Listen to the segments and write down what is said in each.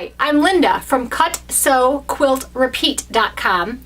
Hi, I'm Linda from CutSewQuiltRepeat.com,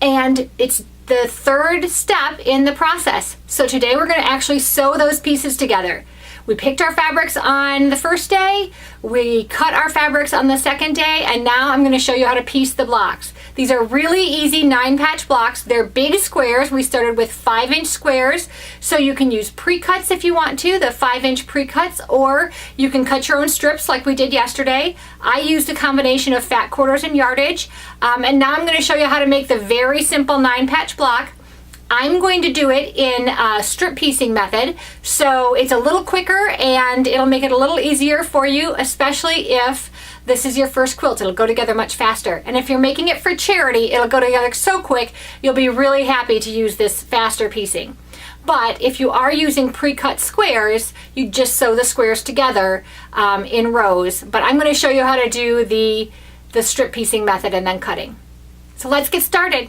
and it's the third step in the process. So today we're going to actually sew those pieces together. We picked our fabrics on the first day, we cut our fabrics on the second day, and now I'm going to show you how to piece the blocks. These are really easy 9-patch blocks. They're big squares. We started with 5-inch squares, so you can use pre-cuts if you want to, the 5-inch pre-cuts, or you can cut your own strips like we did yesterday. I used a combination of fat quarters and yardage, and now I'm going to show you how to make the very simple 9-patch block. I'm going to do it in a strip piecing method, so it's a little quicker and it'll make it a little easier for you, especially if this is your first quilt. It'll go together much faster. And if you're making it for charity, it'll go together so quick, you'll be really happy to use this faster piecing. But if you are using pre-cut squares, you just sew the squares together in rows. But I'm going to show you how to do the strip piecing method and then cutting. So let's get started.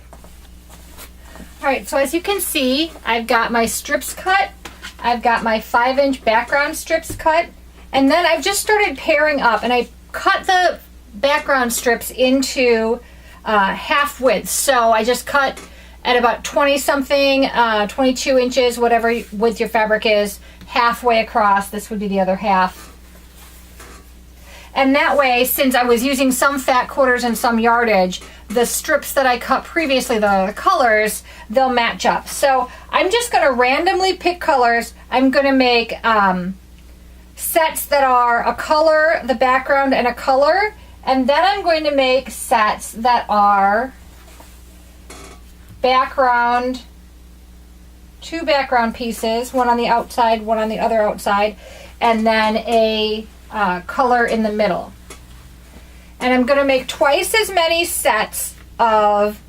Alright, so as you can see, I've got my strips cut, I've got my 5-inch background strips cut, and then I've just started pairing up, and I cut the background strips into half width. So I just cut at about 20 something, 22 inches, whatever width your fabric is, halfway across. This would be the other half. And that way, since I was using some fat quarters and some yardage, the strips that I cut previously, the colors, they'll match up. So I'm just going to randomly pick colors. I'm going to make sets that are a color, the background, and a color. And then I'm going to make sets that are background, 2 background pieces, one on the outside, one on the other outside, and then a color in the middle. And I'm going to make twice as many sets of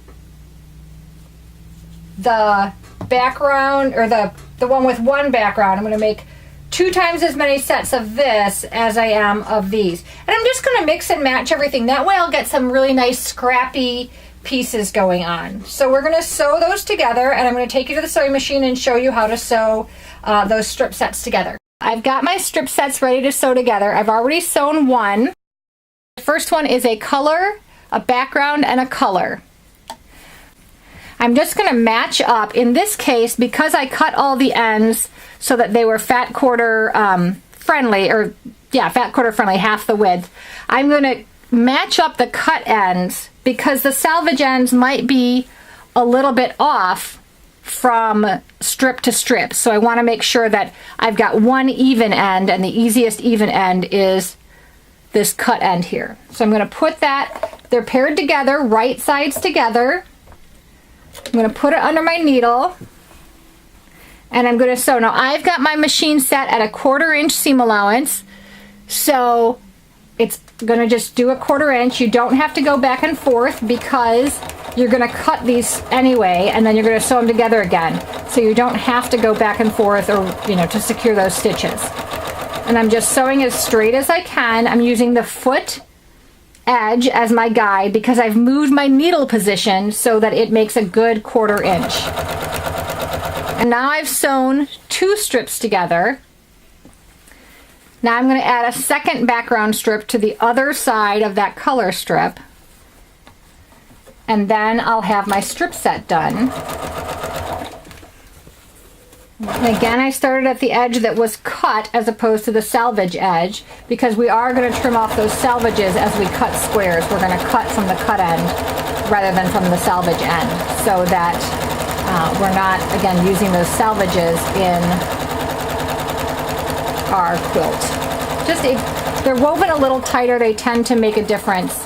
the background, or the one with one background. I'm going to make 2 times as many sets of this as I am of these. And I'm just going to mix and match everything. That way I'll get some really nice scrappy pieces going on. So we're going to sew those together, and I'm going to take you to the sewing machine and show you how to sew those strip sets together. I've got my strip sets ready to sew together. I've already sewn one. The first one is a color, a background, and a color. I'm just going to match up. In this case, because I cut all the ends so that they were fat quarter friendly, or yeah, fat quarter friendly, half the width, I'm going to match up the cut ends because the salvage ends might be a little bit off from strip to strip. So I want to make sure that I've got one even end, and the easiest even end is this cut end here. So I'm going to put that, they're paired together, right sides together. I'm going to put it under my needle, and I'm going to sew. Now I've got my machine set at a 1/4 inch seam allowance, so it's going to just do a 1/4 inch. You don't have to go back and forth because you're going to cut these anyway, and then you're going to sew them together again. So you don't have to go back and forth, or to secure those stitches. And I'm just sewing as straight as I can. I'm using the foot edge as my guide because I've moved my needle position so that it makes a good 1/4 inch. And now I've sewn 2 strips together. Now I'm going to add a second background strip to the other side of that color strip. And then I'll have my strip set done. And again, I started at the edge that was cut as opposed to the salvage edge, because we are going to trim off those salvages as we cut squares. We're going to cut from the cut end rather than from the salvage end, so that we're not, again, using those salvages in our quilt. They're woven a little tighter, they tend to make a difference.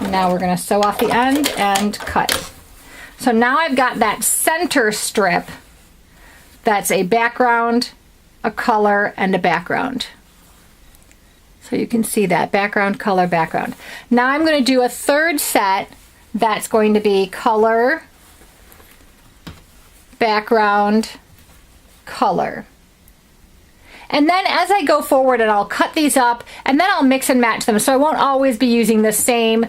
Now we're going to sew off the end and cut. So now I've got that center strip that's a background, a color, and a background. So you can see that background, color, background. Now I'm going to do a third set that's going to be color, background, color. And then as I go forward, and I'll cut these up, and then I'll mix and match them, so I won't always be using the same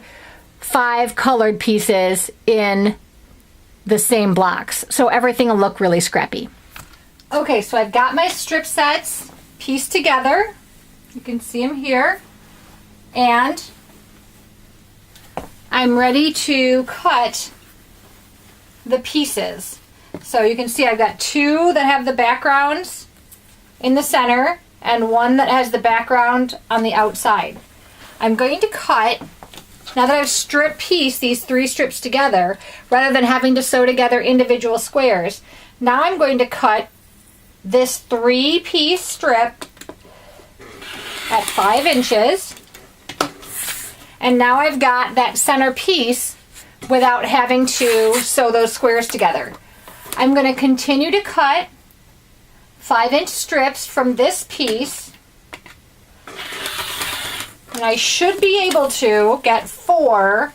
5 colored pieces in the same blocks. So everything will look really scrappy. Okay, so I've got my strip sets pieced together. You can see them here. And I'm ready to cut the pieces. So you can see I've got two that have the backgrounds in the center and one that has the background on the outside. I'm going to cut, now that I've strip pieced these three strips together, rather than having to sew together individual squares, now I'm going to cut this 3-piece strip at 5 inches. And now I've got that center piece without having to sew those squares together. I'm going to continue to cut 5-inch strips from this piece. And I should be able to get 4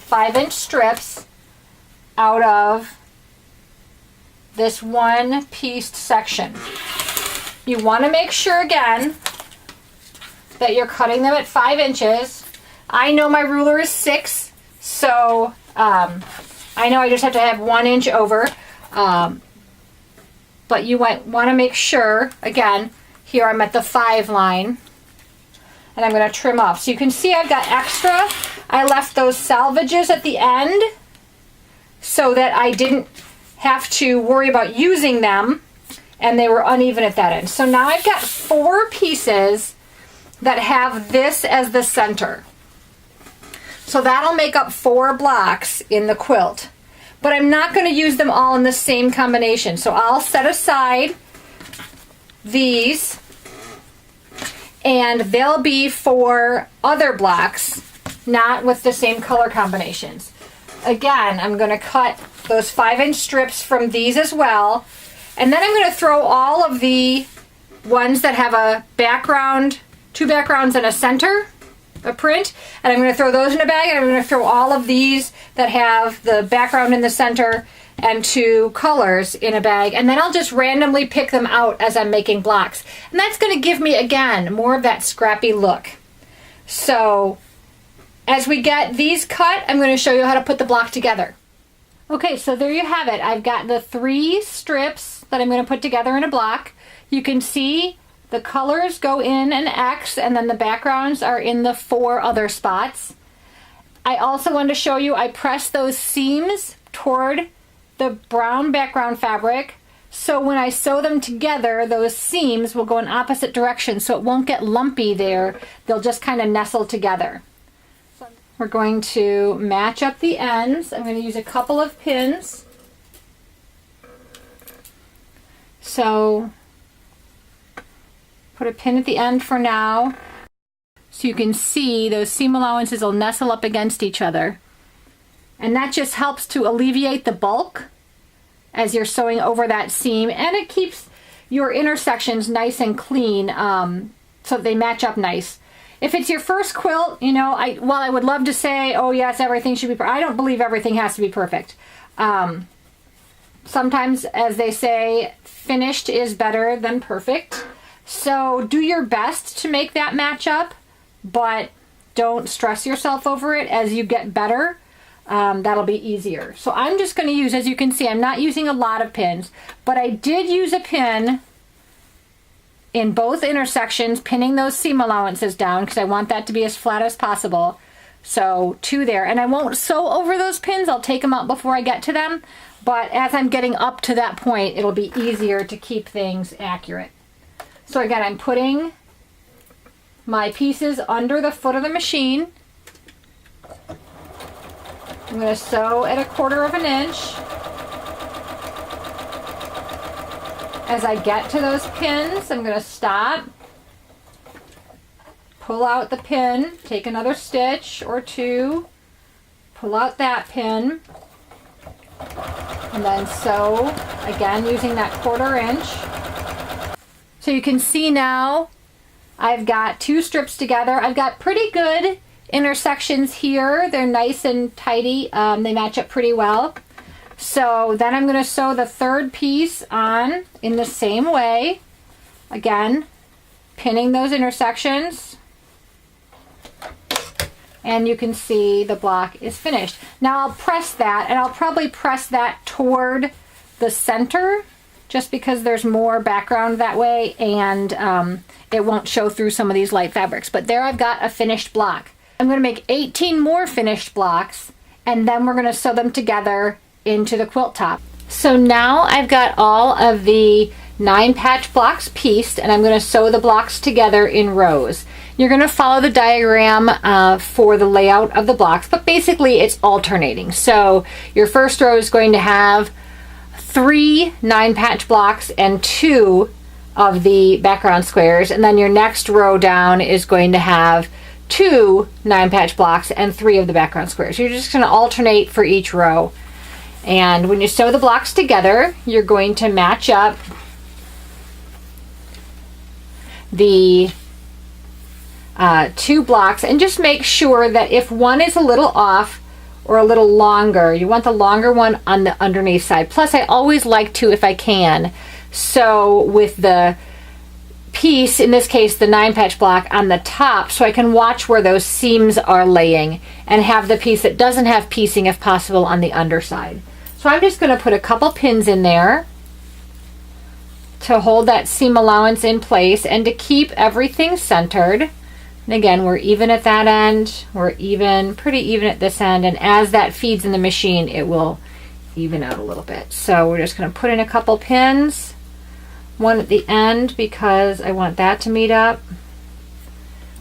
5-inch strips out of this one-pieced section. You want to make sure, again, that you're cutting them at 5 inches. I know my ruler is 6, so I know I just have to have 1 inch over. But you want to make sure, again, here I'm at the 5 line, and I'm going to trim off. So you can see I've got extra. I left those salvages at the end so that I didn't have to worry about using them, and they were uneven at that end. So now I've got 4 pieces that have this as the center. So that'll make up 4 blocks in the quilt. But I'm not going to use them all in the same combination. So I'll set aside these, and they'll be for other blocks, not with the same color combinations. Again, I'm going to cut those 5-inch strips from these as well. And then I'm going to throw all of the ones that have a background, 2 backgrounds and a center, a print, and I'm going to throw those in a bag, and I'm going to throw all of these that have the background in the center and 2 colors in a bag, and then I'll just randomly pick them out as I'm making blocks. And that's going to give me, again, more of that scrappy look. So as we get these cut, I'm going to show you how to put the block together. Okay, so there you have it. I've got the 3 strips that I'm going to put together in a block. You can see the colors go in an X, and then the backgrounds are in the 4 other spots. I also wanted to show you I press those seams toward the brown background fabric, so when I sew them together, those seams will go in opposite directions, so it won't get lumpy there. They'll just kind of nestle together. We're going to match up the ends. I'm going to use a couple of pins. So put a pin at the end for now, so you can see those seam allowances will nestle up against each other. And that just helps to alleviate the bulk as you're sewing over that seam, and it keeps your intersections nice and clean, so they match up nice. If it's your first quilt, you know, while I would love to say, oh yes, everything should be perfect, I don't believe everything has to be perfect. Sometimes, as they say, finished is better than perfect. So do your best to make that match up, but don't stress yourself over it. As you get better, that'll be easier. So I'm just going to use, as you can see, I'm not using a lot of pins, but I did use a pin in both intersections, pinning those seam allowances down because I want that to be as flat as possible. So 2 there, and I won't sew over those pins. I'll take them out before I get to them, but as I'm getting up to that point, it'll be easier to keep things accurate. So again, I'm putting my pieces under the foot of the machine. I'm going to sew at 1/4 inch. As I get to those pins, I'm going to stop, pull out the pin, take another stitch or 2, pull out that pin, and then sew again using that 1/4 inch. So you can see now I've got 2 strips together. I've got pretty good intersections here. They're nice and tidy. They match up pretty well. So then I'm going to sew the 3rd piece on in the same way. Again, pinning those intersections. And you can see the block is finished. Now I'll press that, and I'll probably press that toward the center just because there's more background that way, and it won't show through some of these light fabrics. But there I've got a finished block. I'm going to make 18 more finished blocks, and then we're going to sew them together into the quilt top. So now I've got all of the 9 patch blocks pieced, and I'm going to sew the blocks together in rows. You're going to follow the diagram for the layout of the blocks, but basically it's alternating. So your first row is going to have 3 9 patch blocks and 2 of the background squares, and then your next row down is going to have 2 9 patch blocks and 3 of the background squares. You're just going to alternate for each row. And when you sew the blocks together, you're going to match up the 2 blocks, and just make sure that if one is a little off or a little longer, you want the longer one on the underneath side. Plus, I always like to, if I can, sew with the piece, in this case the 9 patch block, on the top, so I can watch where those seams are laying, and have the piece that doesn't have piecing, if possible, on the underside. So I'm just going to put a couple pins in there to hold that seam allowance in place and to keep everything centered. And again, we're even at that end, we're even, pretty even at this end, and as that feeds in the machine, it will even out a little bit. So we're just going to put in a couple pins, one at the end because I want that to meet up,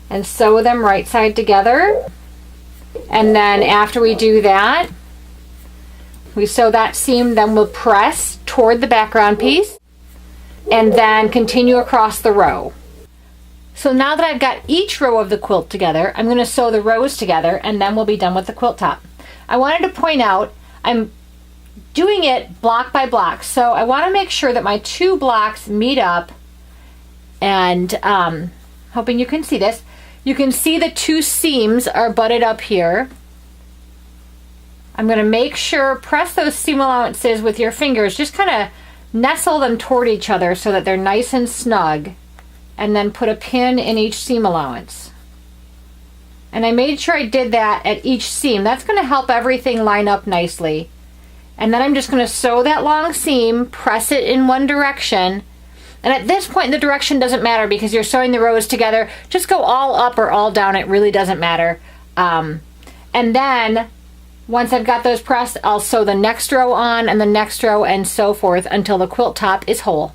and sew them right side together. And then after we do that, we sew that seam, then we'll press toward the background piece and then continue across the row. So now that I've got each row of the quilt together, I'm going to sew the rows together, and then we'll be done with the quilt top. I wanted to point out I'm doing it block by block, so I want to make sure that my 2 blocks meet up, and hoping you can see this. You can see the 2 seams are butted up here. I'm going to make sure, press those seam allowances with your fingers, just kind of nestle them toward each other so that they're nice and snug, and then put a pin in each seam allowance. And I made sure I did that at each seam. That's going to help everything line up nicely. And then I'm just going to sew that long seam, press it in one direction, and at this point the direction doesn't matter because you're sewing the rows together. Just go all up or all down, it really doesn't matter. And then once I've got those pressed, I'll sew the next row on and the next row and so forth until the quilt top is whole.